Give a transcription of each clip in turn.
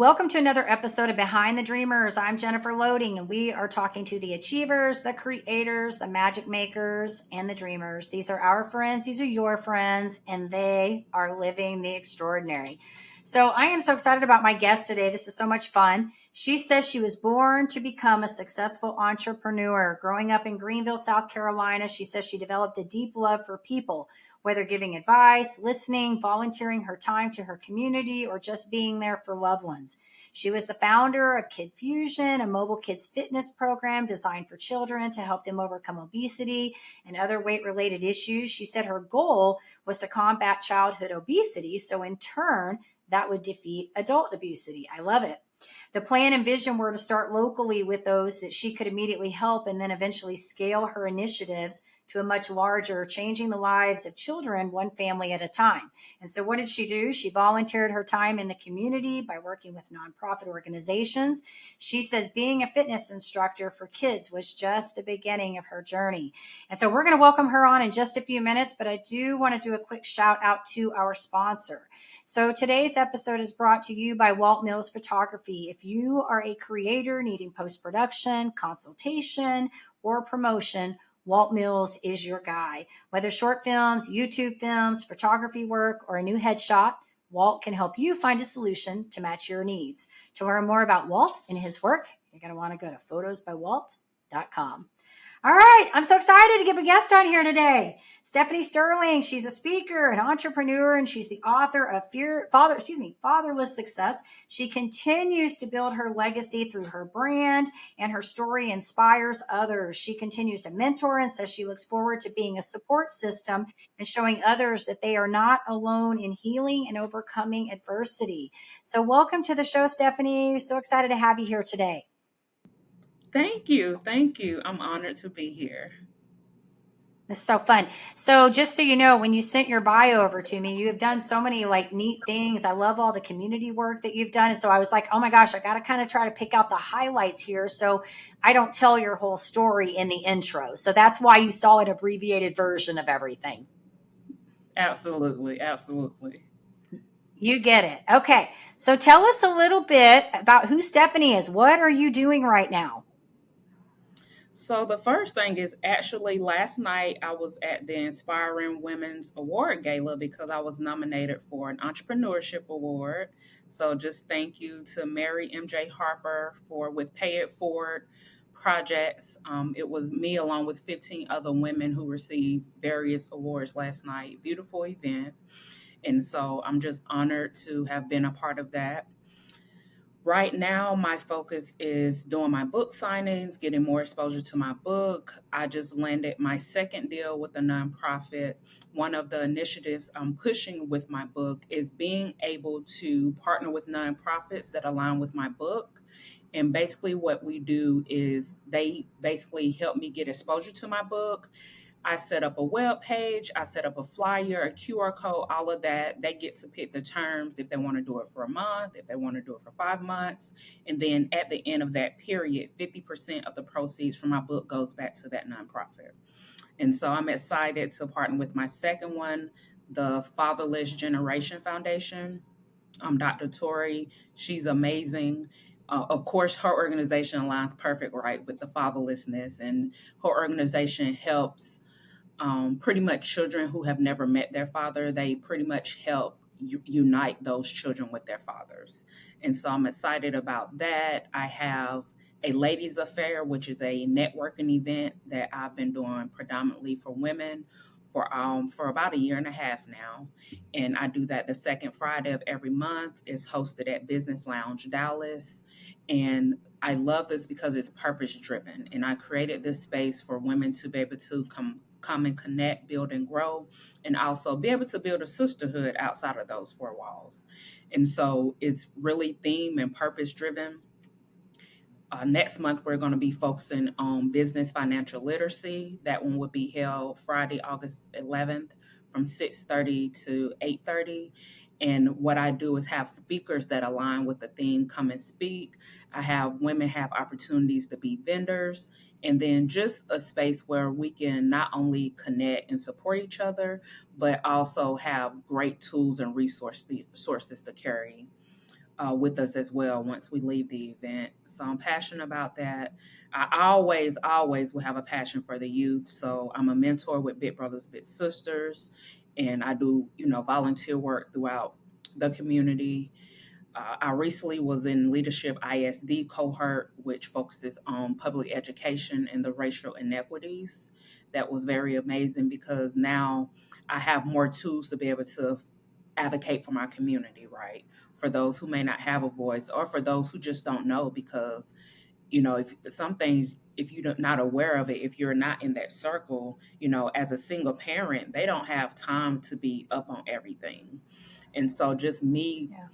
welcome to another episode of Behind the Dreamers. I'm Jennifer Loading, and we are talking to the achievers, the creators, the magic makers, and the dreamers. These are our friends, these are your friends, and they are living the extraordinary. So I am so excited about my guest today. This is so much fun. She says she was born to become a successful entrepreneur. Growing up in Greenville, South Carolina, she says she developed a deep love for people, whether giving advice, listening, volunteering her time to her community, or just being there for loved ones. She was the founder of Kid Fusion, a mobile kids fitness program designed for children to help them overcome obesity and other weight-related issues. She said her goal was to combat childhood obesity, so in turn, that would defeat adult obesity. I love it. The plan and vision were to start locally with those that she could immediately help and then eventually scale her initiatives to a much larger, changing the lives of children one family at a time. And so what did she do? She volunteered her time in the community by working with nonprofit organizations. She says being a fitness instructor for kids was just the beginning of her journey. And so we're going to welcome her on in just a few minutes, but I do want to do a quick shout out to our sponsor. So today's episode is brought to you by Walt Mills Photography. If you are a creator needing post-production, consultation, or promotion, Walt Mills is your guy. Whether short films, YouTube films, photography work, or a new headshot, Walt can help you find a solution to match your needs. To learn more about Walt and his work, you're going to want to go to photosbywalt.com. All right, I'm so excited to get a guest on here today. Stephanie Sterling, she's a speaker, an entrepreneur, and she's the author of Fatherless Success. She continues to build her legacy through her brand, and her story inspires others. She continues to mentor and says she looks forward to being a support system and showing others that they are not alone in healing and overcoming adversity. So welcome to the show, Stephanie. So excited to have you here today. Thank you. Thank you. I'm honored to be here. It's so fun. So just so you know, when you sent your bio over to me, you have done so many like neat things. I love all the community work that you've done. And so I was like, oh my gosh, I got to kind of try to pick out the highlights here so I don't tell your whole story in the intro. So that's why you saw an abbreviated version of everything. Absolutely. Absolutely. You get it. Okay. So tell us a little bit about who Stephanie is. What are you doing right now? So the first thing is actually last night I was at the Inspiring Women's Award Gala because I was nominated for an entrepreneurship award. So just thank you to Mary MJ Harper with Pay It Forward projects. It was me along with 15 other women who received various awards last night. Beautiful event. And so I'm just honored to have been a part of that. Right now, my focus is doing my book signings, getting more exposure to my book. I just landed my second deal with a nonprofit. One of the initiatives I'm pushing with my book is being able to partner with nonprofits that align with my book. And basically what we do is they basically help me get exposure to my book. I set up a web page, I set up a flyer, a QR code, all of that. They get to pick the terms if they want to do it for a month, if they want to do it for 5 months. And then at the end of that period, 50% of the proceeds from my book goes back to that nonprofit. And so I'm excited to partner with my second one, the Fatherless Generation Foundation. Dr. Tori, she's amazing. Of course, her organization aligns perfect right with the fatherlessness, and her organization helps pretty much children who have never met their father. They pretty much help unite those children with their fathers. And so I'm excited about that. I have a ladies affair, which is a networking event that I've been doing predominantly for women for about a year and a half now. And I do that the second Friday of every month. It's hosted at Business Lounge Dallas. And I love this because it's purpose driven. And I created this space for women to be able to come and connect, build and grow, and also be able to build a sisterhood outside of those four walls. And so it's really theme and purpose driven. Next month, we're going to be focusing on business financial literacy. That one will be held Friday, August 11th from 6:30 to 8:30. And what I do is have speakers that align with the theme come and speak. I have women have opportunities to be vendors, and then just a space where we can not only connect and support each other, but also have great tools and resources to carry with us as well once we leave the event. So I'm passionate about that. I always will have a passion for the youth. So I'm a mentor with Big Brothers Big Sisters, and I do volunteer work throughout the community. I recently was in Leadership ISD cohort, which focuses on public education and the racial inequities. That was very amazing because now I have more tools to be able to advocate for my community, right? For those who may not have a voice or for those who just don't know because, if some things, if you're not aware of it, if you're not in that circle, as a single parent, they don't have time to be up on everything. And so just me Yeah.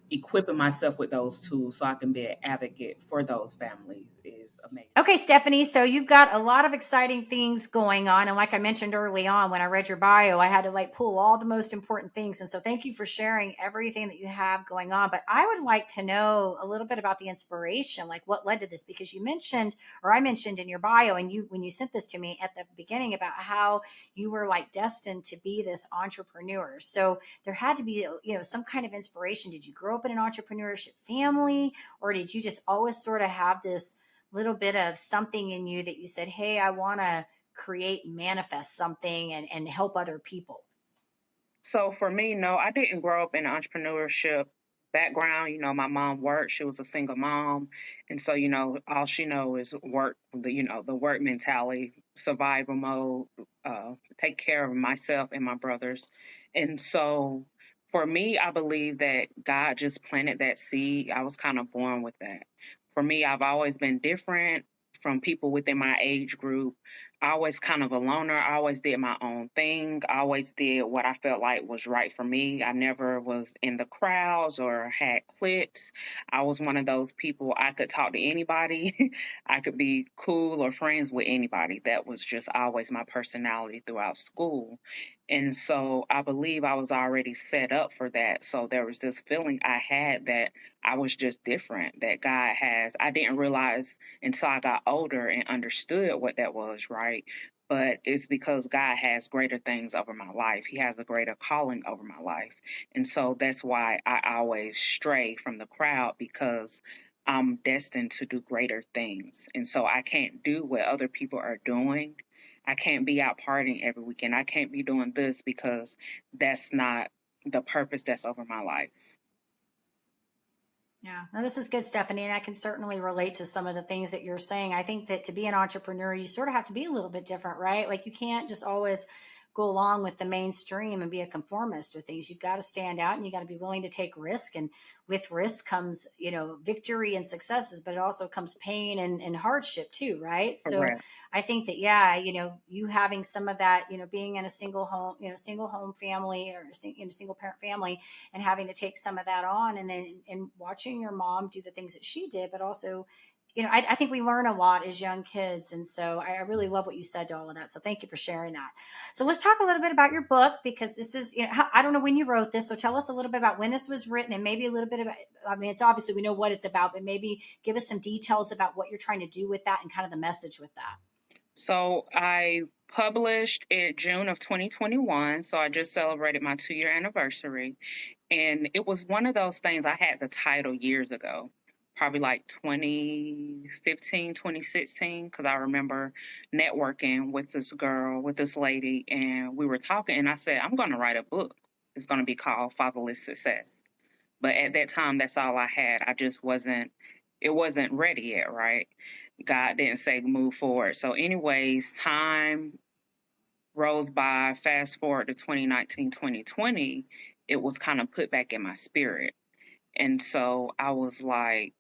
equipping myself with those tools so I can be an advocate for those families is amazing. Okay, Stephanie. So you've got a lot of exciting things going on. And like I mentioned early on, when I read your bio, I had to like pull all the most important things. And so thank you for sharing everything that you have going on. But I would like to know a little bit about the inspiration, like what led to this, because you mentioned, or I mentioned in your bio, and when you sent this to me at the beginning about how you were like destined to be this entrepreneur. So there had to be, some kind of inspiration. Did you grow up in an entrepreneurship family, or did you just always sort of have this little bit of something in you that you said, hey, I want to create, manifest something and help other people? So for me, no, I didn't grow up in an entrepreneurship background. My mom worked; she was a single mom, and so all she knows is work. The work mentality, survival mode, take care of myself and my brothers, and so for me, I believe that God just planted that seed. I was kind of born with that. For me, I've always been different from people within my age group. I always kind of a loner. I always did my own thing. I always did what I felt like was right for me. I never was in the crowds or had cliques. I was one of those people I could talk to anybody. I could be cool or friends with anybody. That was just always my personality throughout school. And so I believe I was already set up for that. So there was this feeling I had that I was just different, that God has. I didn't realize until I got older and understood what that was, right? But it's because God has greater things over my life. He has a greater calling over my life. And so that's why I always stray from the crowd because I'm destined to do greater things. And so I can't do what other people are doing. I can't be out partying every weekend. I can't be doing this because that's not the purpose that's over my life. Yeah, no, this is good, Stephanie, and I can certainly relate to some of the things that you're saying. I think that to be an entrepreneur, you sort of have to be a little bit different, right? Like you can't just always go along with the mainstream and be a conformist with things. You've got to stand out and you got to be willing to take risk. And with risk comes, victory and successes, but it also comes pain and hardship too, right? So Correct. I think that, yeah, you having some of that, being in a single home family or single parent family and having to take some of that on and then and watching your mom do the things that she did, but also, I think we learn a lot as young kids. And so I really love what you said to all of that. So thank you for sharing that. So let's talk a little bit about your book, because this is, I don't know when you wrote this. So tell us a little bit about when this was written and maybe a little bit about, I mean, it's obviously we know what it's about, but maybe give us some details about what you're trying to do with that and kind of the message with that. So I published it June of 2021. So I just celebrated my 2 year anniversary. And it was one of those things I had the title years ago, probably like 2015, 2016, because I remember networking with this girl, with this lady, and we were talking. And I said, I'm going to write a book. It's going to be called Fatherless Success. But at that time, that's all I had. I just wasn't, it wasn't ready yet, right? God didn't say move forward. So, anyways, time rolls by, fast forward to 2019, 2020, it was kind of put back in my spirit. And so I was like,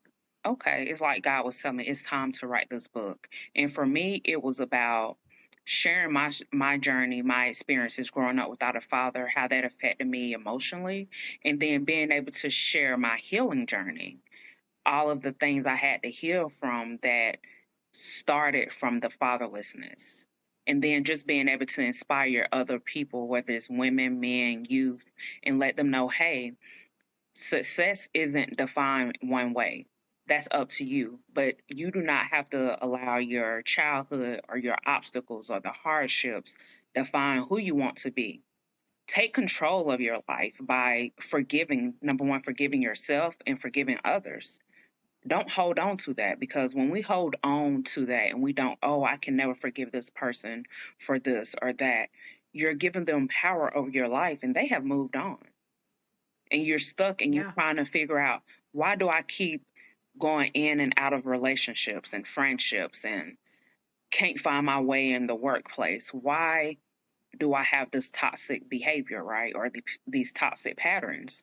okay, it's like God was telling me it's time to write this book. And for me, it was about sharing my journey, my experiences growing up without a father, how that affected me emotionally, and then being able to share my healing journey, all of the things I had to heal from that started from the fatherlessness. And then just being able to inspire other people, whether it's women, men, youth, and let them know, hey, success isn't defined one way. That's up to you. But you do not have to allow your childhood or your obstacles or the hardships define who you want to be. take control of your life by forgiving, number one, forgiving yourself and forgiving others. Don't hold on to that, because when we hold on to that and we don't, oh, I can never forgive this person for this or that, you're giving them power over your life and they have moved on. And you're stuck and you're Yeah. trying to figure out, why do I keep going in and out of relationships and friendships and can't find my way in the workplace? Why do I have this toxic behavior, right? Or these toxic patterns?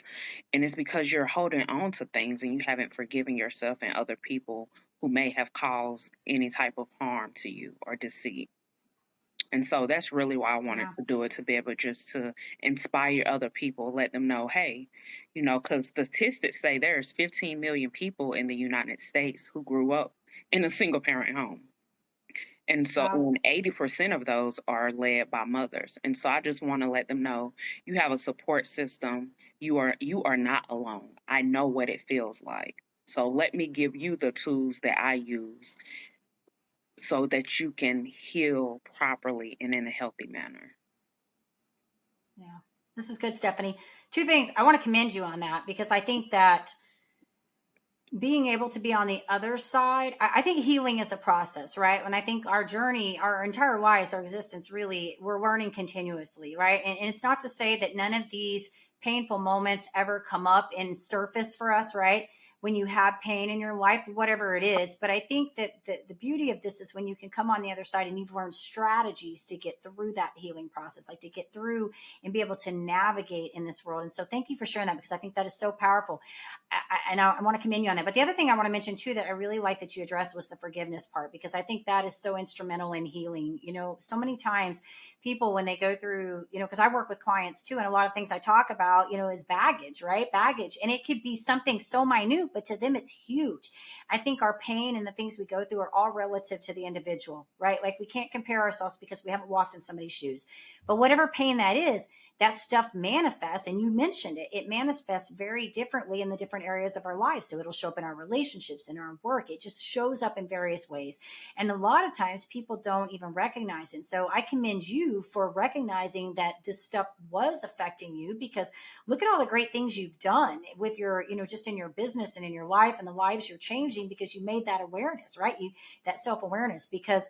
And it's because you're holding on to things and you haven't forgiven yourself and other people who may have caused any type of harm to you or deceit. And so that's really why I wanted Yeah. to do it, to be able just to inspire other people, let them know, hey, because statistics say there's 15 million people in the United States who grew up in a single parent home. And so Wow. 80% of those are led by mothers. And so I just want to let them know, you have a support system. You are not alone. I know what it feels like. So let me give you the tools that I use so that you can heal properly and in a healthy manner. Yeah. This is good, Stephanie. Two things. I want to commend you on that, because I think that being able to be on the other side, I think healing is a process, right? And I think our journey, our entire lives, our existence, really, we're learning continuously, right? And it's not to say that none of these painful moments ever come up and surface for us, right? When you have pain in your life, whatever it is. But I think that the beauty of this is when you can come on the other side and you've learned strategies to get through that healing process, like to get through and be able to navigate in this world. And so thank you for sharing that, because I think that is so powerful. And I want to commend you on that. But the other thing I want to mention too, that I really like that you addressed, was the forgiveness part, because I think that is so instrumental in healing. So many times people, when they go through, because I work with clients too, and a lot of things I talk about, is baggage, right? Baggage. And it could be something so minute, but to them it's huge. I think our pain and the things we go through are all relative to the individual, right? Like we can't compare ourselves because we haven't walked in somebody's shoes. But whatever pain that is, that stuff manifests, and you mentioned it manifests very differently in the different areas of our lives. So it'll show up in our relationships, in our work. It just shows up in various ways, and a lot of times people don't even recognize it. So I commend you for recognizing that this stuff was affecting you, because look at all the great things you've done with your, just in your business and in your life, and the lives you're changing, because you made that awareness, right? That self-awareness. Because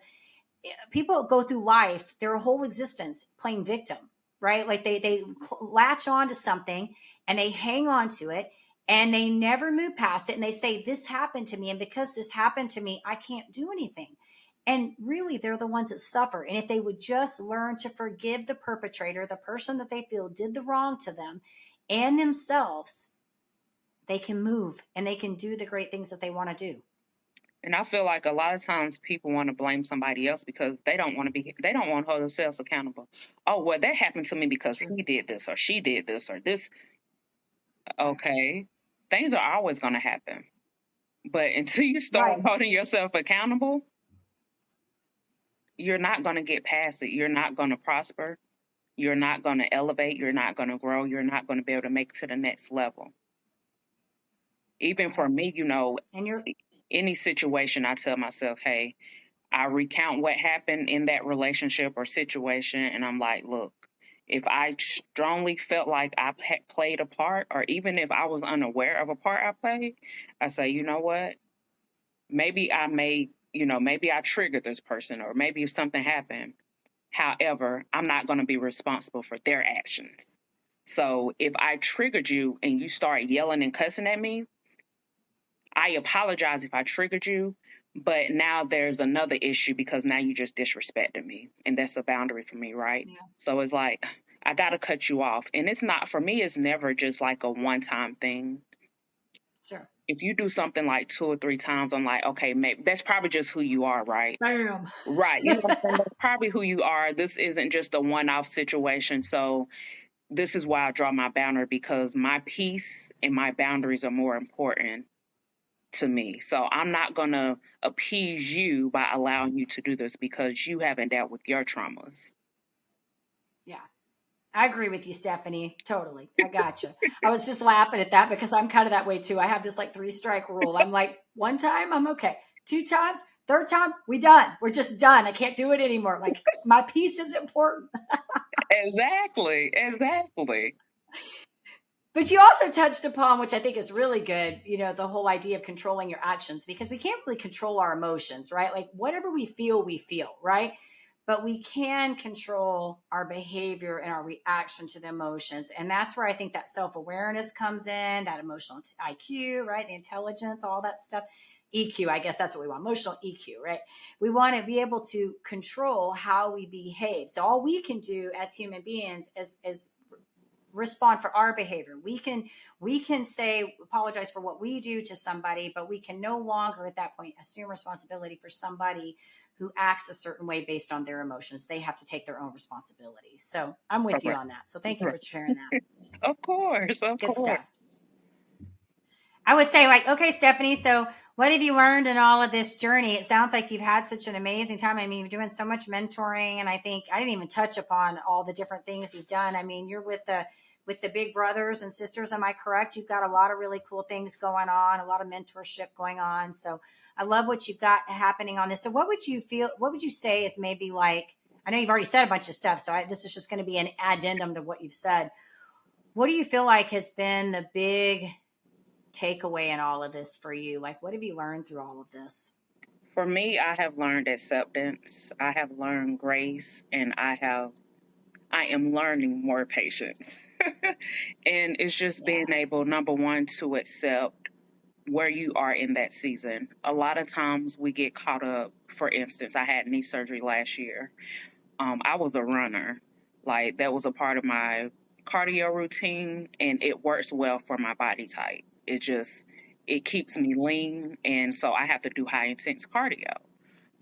people go through life, their whole existence, playing victim, right? Like they latch on to something and they hang on to it, and they never move past it, and they say, this happened to me, and because this happened to me, I can't do anything. And really, they're the ones that suffer. And if they would just learn to forgive the perpetrator, the person that they feel did the wrong to them and themselves, they can move and they can do the great things that they want to do. And I feel like a lot of times people want to blame somebody else because they don't want to hold themselves accountable. Oh, well, that happened to me because Sure. he did this or she did this or this. Right. Okay. Things are always going to happen. But until you start Right. holding yourself accountable, you're not going to get past it. You're not going to prosper. You're not going to elevate. You're not going to grow. You're not going to be able to make it to the next level. Even for Right. me, And you're any situation, I tell myself, hey, I recount what happened in that relationship or situation, and I'm like, look, if I strongly felt like I had played a part, or even if I was unaware of a part I played, I say, you know what? Maybe I made, maybe I triggered this person, or maybe if something happened. However, I'm not going to be responsible for their actions. So if I triggered you and you start yelling and cussing at me, I apologize if I triggered you, but now there's another issue because now you just disrespected me. And that's a boundary for me, right? Yeah. So it's like, I got to cut you off. And it's not, for me, it's never just like a one time thing. Sure. If you do something like 2 or 3 times, I'm like, okay, maybe that's probably just who you are, right? Bam. Right. You know what I'm saying? That's probably who you are. This isn't just a one off situation. So this is why I draw my boundary, because my peace and my boundaries are more important to me. So I'm not going to appease you by allowing you to do this because you haven't dealt with your traumas. Yeah. I agree with you, Stephanie. Totally. I gotcha. I was just laughing at that because I'm kind of that way too. I have this like 3-strike rule. I'm like, one time, I'm okay. 2 times, Third time, we done. We're just done. I can't do it anymore. Like my peace is important. Exactly. Exactly. But you also touched upon, which I think is really good, the whole idea of controlling your actions, because we can't really control our emotions, right? Like whatever we feel, right? But we can control our behavior and our reaction to the emotions. And that's where I think that self awareness comes in, that emotional IQ, right? The intelligence, all that stuff. EQ, I guess that's what we want, emotional EQ, right? We want to be able to control how we behave. So all we can do as human beings is respond for our behavior. We can say apologize for what we do to somebody, but we can no longer at that point assume responsibility for somebody who acts a certain way based on their emotions. They have to take their own responsibility. So I'm with you Correct. on that. So thank you Right. for sharing that. Of course. Of Good course. stuff. I would say, like, okay, Stephanie, so what have you learned in all of this journey? It sounds like you've had such an amazing time. I mean, you're doing so much mentoring, and I think I didn't even touch upon all the different things you've done. I mean, you're with the big brothers and sisters. Am I correct? You've got a lot of really cool things going on, a lot of mentorship going on. So I love what you've got happening on this. So what would you say is maybe like, I know you've already said a bunch of stuff, so this is just going to be an addendum to what you've said. What do you feel like has been the big takeaway in all of this for you? Like, what have you learned through all of this? For me, I have learned acceptance. I have learned grace, and I am learning more patience. And it's just Yeah. being able, number one, to accept where you are in that season. A lot of times we get caught up. For instance, I had knee surgery last year. I was a runner. Like that was a part of my cardio routine, and it works well for my body type. It keeps me lean, and so I have to do high intense cardio.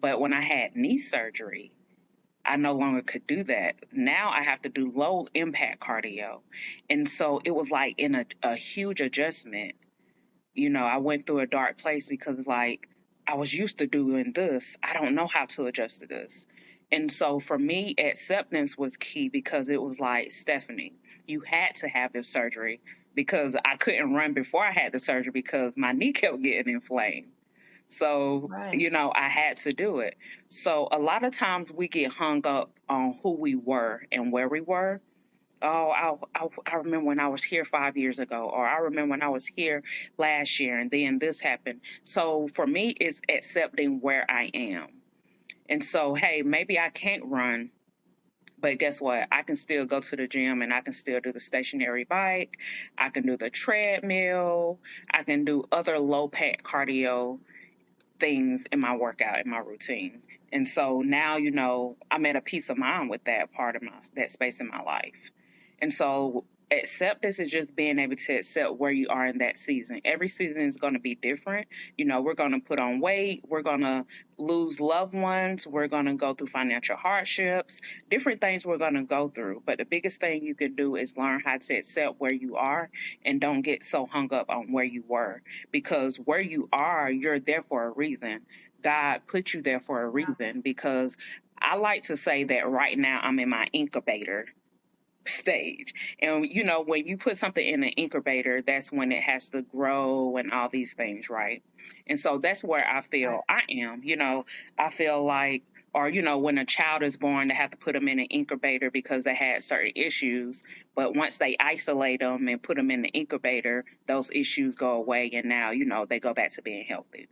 But when I had knee surgery, I no longer could do that. Now I have to do low impact cardio. And so it was like in a huge adjustment. I went through a dark place because like I was used to doing this. I don't know how to adjust to this. And so for me, acceptance was key because it was like, Stephanie, you had to have this surgery because I couldn't run before I had the surgery because my knee kept getting inflamed. So, Right. I had to do it. So, a lot of times we get hung up on who we were and where we were. Oh, I remember when I was here 5 years ago, or I remember when I was here last year, and then this happened. So, for me, it's accepting where I am. And so, hey, maybe I can't run, but guess what? I can still go to the gym and I can still do the stationary bike. I can do the treadmill. I can do other low pack cardio things in my workout, in my routine. And so now, I'm at a peace of mind with that part of that space in my life. And so acceptance is just being able to accept where you are in that season. Every season is going to be different. We're going to put on weight. We're going to lose loved ones. We're going to go through financial hardships, different things we're going to go through. But the biggest thing you can do is learn how to accept where you are and don't get so hung up on where you were, because where you are, you're there for a reason. God put you there for a Yeah. reason, because I like to say that right now I'm in my incubator stage. And when you put something in an incubator, that's when it has to grow and all these things, right? And so that's where I Right. feel I am. I feel like, or when a child is born, they have to put them in an incubator because they had certain issues. But once they isolate them and put them in the incubator, those issues go away, and now they go back to being healthy.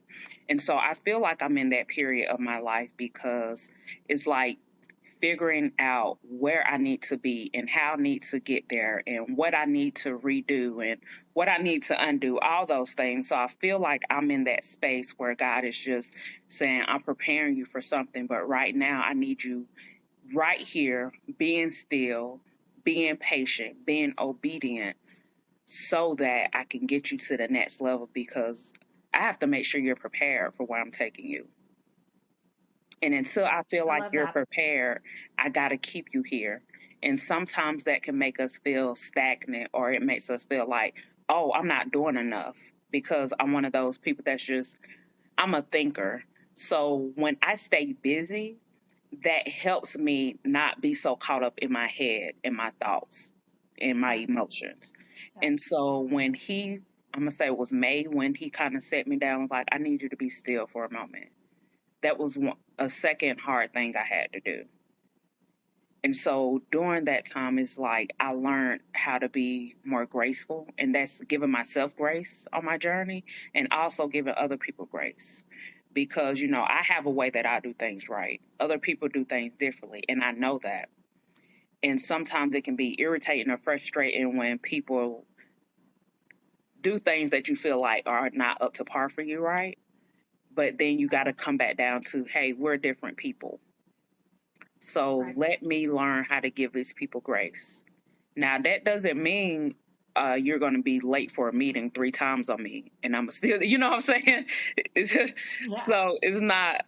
And so I feel like I'm in that period of my life because it's like figuring out where I need to be and how I need to get there and what I need to redo and what I need to undo, all those things. So I feel like I'm in that space where God is just saying, I'm preparing you for something, but right now I need you right here, being still, being patient, being obedient, so that I can get you to the next level, because I have to make sure you're prepared for where I'm taking you. And until I feel I like love you're that. prepared, I got to keep you here. And sometimes that can make us feel stagnant, or it makes us feel like, oh, I'm not doing enough, because I'm one of those people I'm a thinker. So when I stay busy, that helps me not be so caught up in my head, in my thoughts, in my Yeah. emotions. Yeah. And so I'm going to say it was May when he kind of set me down, like, I need you to be still for a moment. that was a second hard thing I had to do. And so during that time, it's like I learned how to be more graceful, and that's giving myself grace on my journey and also giving other people grace. Because, you know, I have a way that I do things right. Other people do things differently, and I know that. And sometimes it can be irritating or frustrating when people do things that you feel like are not up to par for you, right? But then you got to come back down to, hey, we're different people. So Right. let me learn how to give these people grace. Now, that doesn't mean you're going to be late for a meeting 3 times on me, and I'm still, you know what I'm saying? Yeah. So it's not,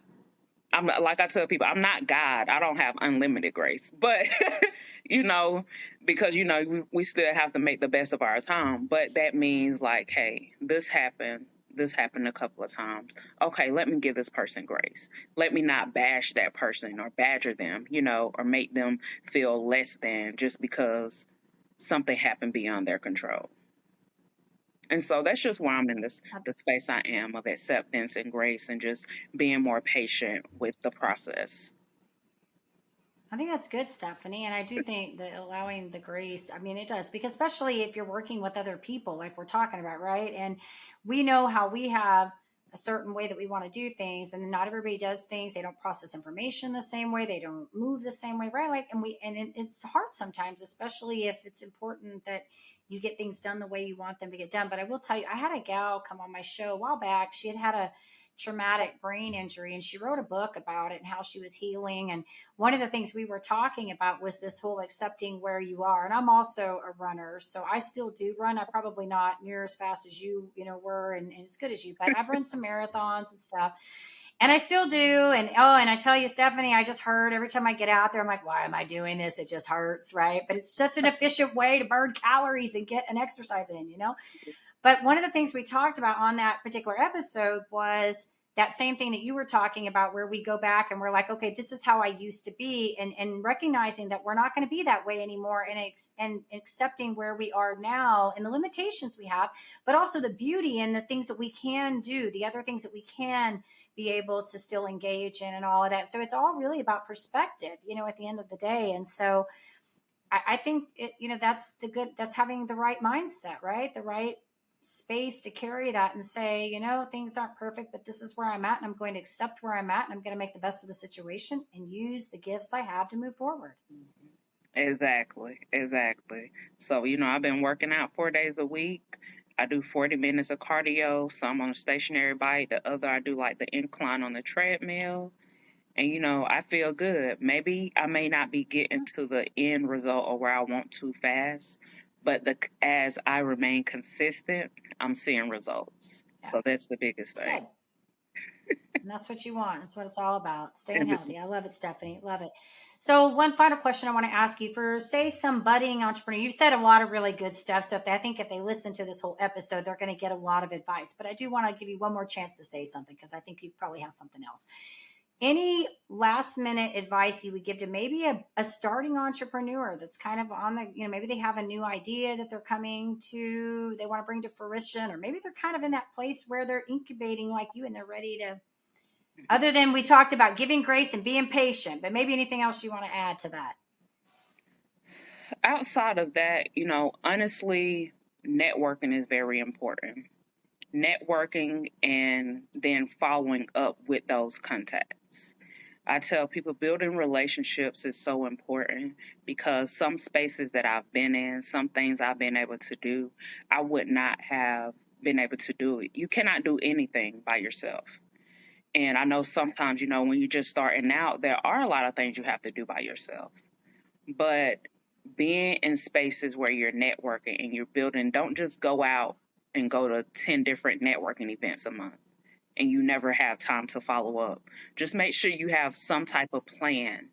I'm like I tell people, I'm not God. I don't have unlimited grace, but you know, because you know we still have to make the best of our time. But that means like, hey, this happened. This happened a couple of times. Okay, let me give this person grace. Let me not bash that person or badger them, you know, or make them feel less than just because something happened beyond their control. And so that's just why I'm in the space I am of acceptance and grace and just being more patient with the process. I think that's good, Stephanie. And I do think that allowing the grace, I mean, it does, because especially if you're working with other people, like we're talking about, right? And we know how we have a certain way that we want to do things, and not everybody does things. They don't process information the same way. They don't move the same way, right? Like, it's hard sometimes, especially if it's important that you get things done the way you want them to get done. But I will tell you, I had a gal come on my show a while back. She had had a traumatic brain injury, and she wrote a book about it and how she was healing. And one of the things we were talking about was this whole accepting where you are. And I'm also a runner, so I still do run. I probably not near as fast as you know, were, and as good as you, but I've run some marathons and stuff. And I still do. And oh, and I tell you, Stephanie, I just heard every time I get out there, I'm like, why am I doing this? It just hurts, right? But it's such an efficient way to burn calories and get an exercise in, you know? But one of the things we talked about on that particular episode was that same thing that you were talking about, where we go back and we're like, okay, this is how I used to be, and recognizing that we're not going to be that way anymore, and accepting where we are now and the limitations we have, but also the beauty and the things that we can do, the other things that we can be able to still engage in and all of that. So it's all really about perspective, you know, at the end of the day. And so I think that's having the right mindset, right? The right space to carry that and say, you know, things aren't perfect, but this is where I'm at, and I'm going to accept where I'm at, and I'm going to make the best of the situation and use the gifts I have to move forward. Exactly, exactly. So, you know, I've been working out 4 days a week. I do 40 minutes of cardio, some on a stationary bike, the other I do like the incline on the treadmill. And, you know, I feel good. Maybe I may not be getting to the end result or where I want to fast, but as I remain consistent, I'm seeing results. Yeah, So that's the biggest thing. good. And that's what you want. That's what it's all about. Staying And healthy. I love it, Stephanie. Love it. So, one final question I want to ask you, for, say, some budding entrepreneur. You've said a lot of really good stuff. So, I think if they listen to this whole episode, they're going to get a lot of advice. But I do want to give you one more chance to say something, because I think you probably have something else. Any last minute advice you would give to maybe a starting entrepreneur that's kind of on the, you know, maybe they have a new idea that they're coming to, they want to bring to fruition, or maybe they're kind of in that place where they're incubating like you and they're ready to, other than we talked about giving grace and being patient, but maybe anything else you want to add to that? outside of that, you know, honestly, networking is very important. Networking and then following up with those contacts. I tell people building relationships is so important, because some spaces that I've been in, some things I've been able to do, I would not have been able to do it. You cannot do anything by yourself. And I know sometimes, you know, when you're just starting out, there are a lot of things you have to do by yourself. But being in spaces where you're networking and you're building, don't just go out and go to 10 different networking events a month and you never have time to follow up. Just make sure you have some type of plan.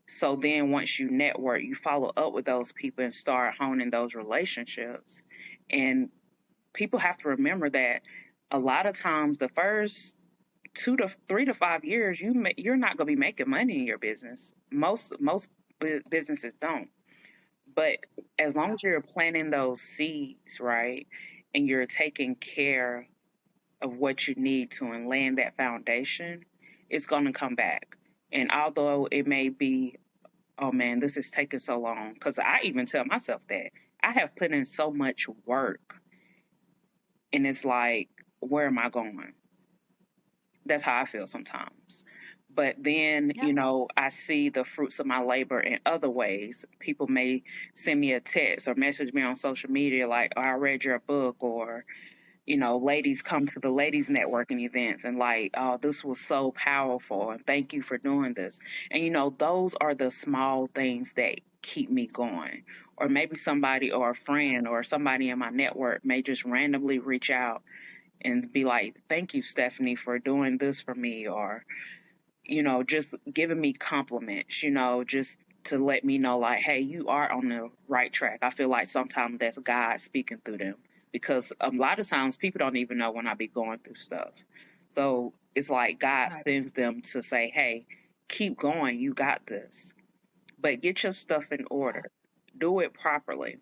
So then once you network, you follow up with those people and start honing those relationships. And people have to remember that a lot of times the first 2 to 3 to 5 years, you're not going to be making money in your business. Most businesses don't. But as long as you're planting those seeds, right, and you're taking care of what you need to and laying that foundation, it's going to come back. And although it may be, oh man, this is taking so long, because I even tell myself that I have put in so much work, and it's like, where am I going? That's how I feel sometimes. But then, Yep. I see the fruits of my labor in other ways. People may send me a text or message me on social media like, oh, I read your book, or, ladies come to the ladies networking events and like, oh, this was so powerful and thank you for doing this. And, those are the small things that keep me going. Or maybe somebody or a friend or somebody in my network may just randomly reach out and be like, thank you, Stephanie, for doing this for me, or, just giving me compliments, just to let me know, like, hey, you are on the right track. I feel like sometimes that's God speaking through them, because a lot of times people don't even know when I be going through stuff. So it's like God Right. sends them to say, hey, keep going. You got this. But get your stuff in order. Do it properly.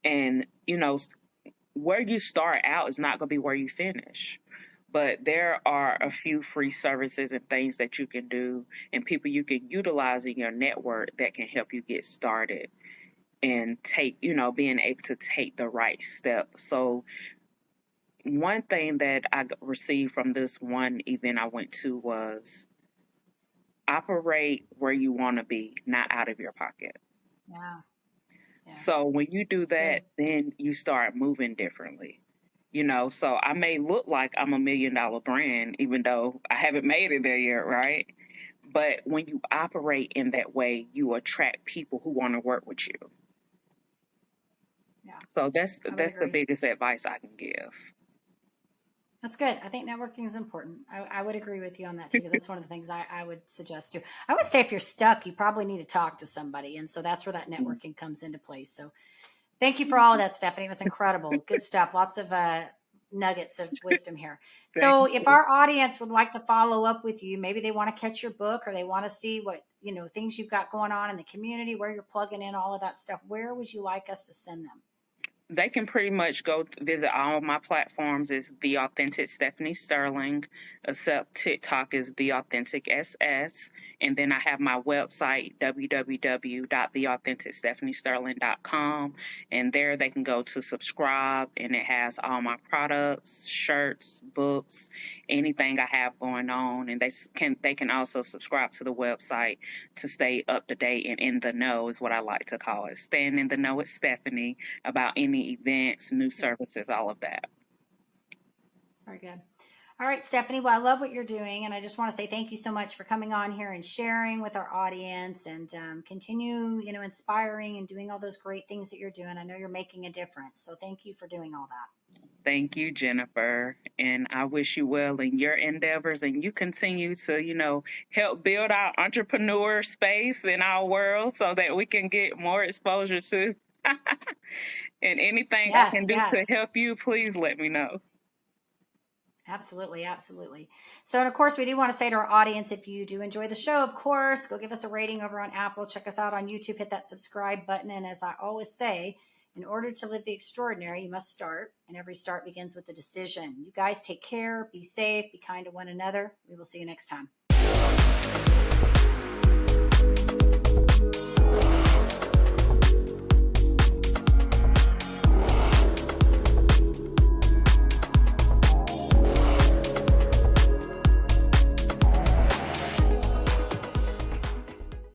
And, where you start out is not going to be where you finish. But there are a few free services and things that you can do and people you can utilize in your network that can help you get started and take, being able to take the right step. So, one thing that I received from this one event I went to was operate where you want to be, not out of your pocket. Yeah. Yeah. So when you do It's that, good. then you start moving differently. So I may look like I'm $1 million brand, even though I haven't made it there yet, right? But when you operate in that way, you attract people who want to work with you. Yeah. So that's I would the agree. biggest advice I can give. That's good. I think networking is important. I would agree with you on that too, because that's one of the things I would suggest too. I would say if you're stuck, you probably need to talk to somebody. And so that's where that networking comes into place. So thank you for all of that, Stephanie. It was incredible. Good stuff. Lots of nuggets of wisdom here. Thank So if you. our audience would like to follow up with you, maybe they want to catch your book or they want to see what, things you've got going on in the community, where you're plugging in all of that stuff, where would you like us to send them? They can pretty much go visit all of my platforms. Is The Authentic Stephanie Sterling, except TikTok is The Authentic SS. And then I have my website, www.theauthenticstephaniesterling.com. And there they can go to subscribe, and it has all my products, shirts, books, anything I have going on. And they can also subscribe to the website to stay up to date and in the know, is what I like to call it. Staying in the know with Stephanie about any events, new services, all of that. Very good. All right, Stephanie. Well, I love what you're doing. And I just want to say thank you so much for coming on here and sharing with our audience and continue, inspiring and doing all those great things that you're doing. I know you're making a difference. So thank you for doing all that. Thank you, Jennifer. And I wish you well in your endeavors, and you continue to, help build our entrepreneur space in our world so that we can get more exposure to. And anything I Yes, can do to yes. help you, please let me know. Absolutely, absolutely. So, and of course, we do want to say to our audience, if you do enjoy the show, of course, go give us a rating over on Apple. Check us out on YouTube. Hit that subscribe button. And as I always say, in order to live the extraordinary, you must start. And every start begins with a decision. You guys take care, be safe, be kind to one another. We will see you next time.